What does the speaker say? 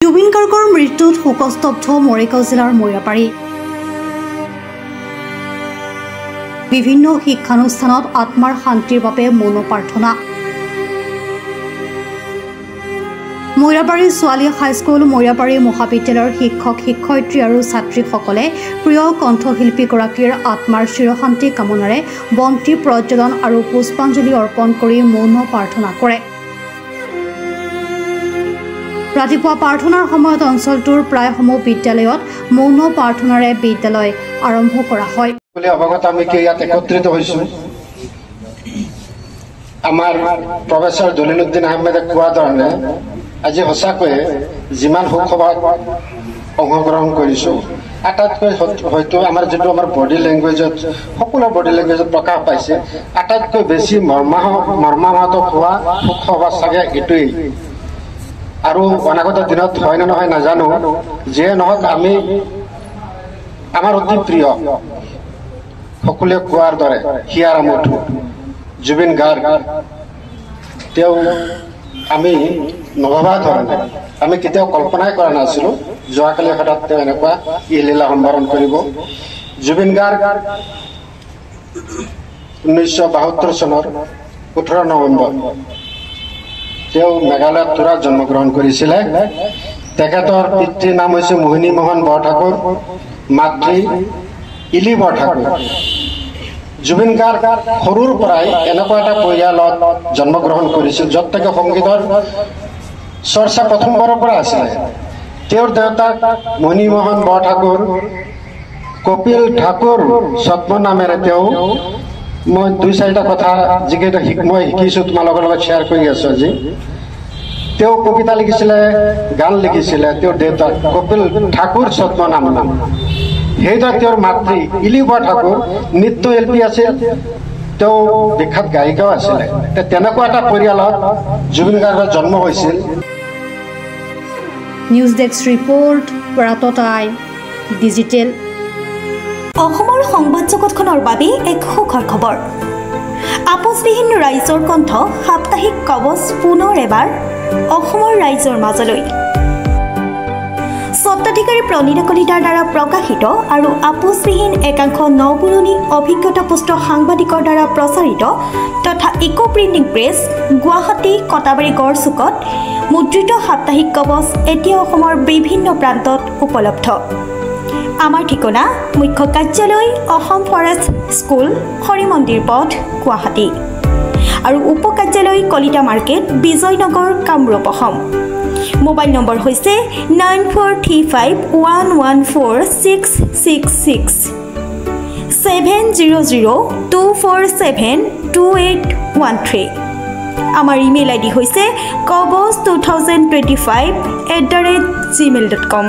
জুবিন গাৰ্গৰ মৃত্যুত শোকস্তব্ধ মৰিগাঁও জিলাৰ মৈৰাপাৰী। বিভিন্ন শিক্ষানুষ্ঠানত আত্মাৰ শান্তিৰ বাবে মৌন প্ৰাৰ্থনা। মৈৰাপাৰী ছোৱালী হাইস্কুল, মৈৰাপাৰী মহাবিদ্যালয়ৰ শিক্ষক শিক্ষয়িত্ৰী আৰু ছাত্ৰীসকলে প্ৰিয় কণ্ঠশিল্পীগৰাকীৰ আত্মাৰ চিৰশান্তি কামনাৰে বন্তি প্ৰজ্বলন আৰু পুষ্পাঞ্জলি অৰ্পণ কৰি মৌন প্ৰাৰ্থনা কৰে। ৰাতিপুৱা প্ৰাৰ্থনাৰ সময়ত অঞ্চলটোৰ প্ৰায়সমূহ বিদ্যালয়ত মৌন প্ৰাৰ্থনাৰে বিদ্যালয় আৰম্ভ কৰা হয়। অৱগত আমি ইয়াত একত্ৰিত হৈছোঁ। আমাৰ প্ৰফেচৰ জলিলুদ্দিন আহমেদে কোৱা ধৰণে আজি সঁচাকৈয়ে যিমান শোকসভাত অংশগ্ৰহণ কৰিছোঁ, আটাইতকৈ হয়তো আমাৰ যিটো আমাৰ বডি লেংগুৱেজত সকলো বডি লেংগুৱেজত প্ৰকাশ পাইছে, আটাইতকৈ বেছি মৰ্মাহত হোৱা শোকসভা চাগে এইটোৱেই। আৰু অনাগত দিনত হয় নে নহয় নাজানো, যিয়ে নহওক আমি আমাৰ অতি প্ৰিয় সকলোৱে কোৱাৰ দৰে হিয়াৰ আমঠু জুবিন গাৰ্গ, তেওঁ আমি নভবা ধৰণে আমি কেতিয়াও কল্পনাই কৰা নাছিলোঁ যোৱাকালি হঠাৎ তেওঁ এনেকুৱা লীলা সম্বৰণ কৰিব। জুবিন গাৰ্গ 1972 চনৰ 18 নৱেম্বৰ তেওঁ মেঘালয়ত তুৰাত জন্মগ্ৰহণ কৰিছিলে। তেখেতৰ পিতৃৰ নাম হৈছে মোহিনী মোহন বৰঠাকুৰ, মাতৃ ইলি বৰঠাকুৰ। জুবিন গাৰ্গ সৰুৰ পৰাই এনেকুৱা এটা পৰিয়ালত জন্মগ্ৰহণ কৰিছিল য'ত তেখেত সংগীতৰ চৰ্চা প্ৰথমবাৰৰ পৰা আছিলে। তেওঁৰ দেউতাক মোহিনী মোহন বৰঠাকুৰ কপিল ঠাকুৰ ছদ্মনামেৰে তেওঁ, মই 2-4টা কথা যিকেইটা মই শিকিছোঁ তোমালোকৰ লগত শ্বেয়াৰ কৰি আছোঁ আজি। তেওঁ কবিতা লিখিছিলে, গান লিখিছিলে। তেওঁৰ দেউতাক কপিল ঠাকুৰ ছদ্মনাম। সেইদৰে তেওঁৰ মাতৃ ইলি বৰঠাকুৰ নৃত্য শিল্পী আছিল, তেওঁ বিখ্যাত গায়িকাও আছিলে। তেনেকুৱা এটা পৰিয়ালত জুবিন গাৰ্গৰ জন্ম হৈছিল। নিউজ ডেস্ক ৰিপৰ্ট, ৰাতটাই ডিজিটেল। অসমৰ সংবাদ জগতখনৰ বাবে এক সুখৰ খবৰ। আপোচবিহীন ৰাইজৰ কণ্ঠ সাপ্তাহিক কবচ পুনৰ এবাৰ অসমৰ ৰাইজৰ মাজলৈ। স্বত্বাধিকাৰী প্ৰণীতা কলিতাৰ দ্বাৰা প্ৰকাশিত আৰু আপোচবিহীন একাংশ নপুৰণি অভিজ্ঞতাপুষ্ট সাংবাদিকৰ দ্বাৰা প্ৰচাৰিত তথা eco printing press, Guwahati, Katabari গড়চুকত মুদ্ৰিত সাপ্তাহিক কবচ এতিয়া অসমৰ বিভিন্ন প্ৰান্তত উপলব্ধ। আমাৰ ঠিকনা মুখ্য কাৰ্যালয় অসম ফৰেষ্ট স্কুল, হৰি মন্দিৰ পথ, গুৱাহাটী আৰু উপ কাৰ্যালয় Kalita market, Bijoynagar, Kamrup, Assam. Mobile number হৈছে 9435114666 70024728813। আমাৰ ইমেইল আইডি হৈছে kobos2025@gmail.com।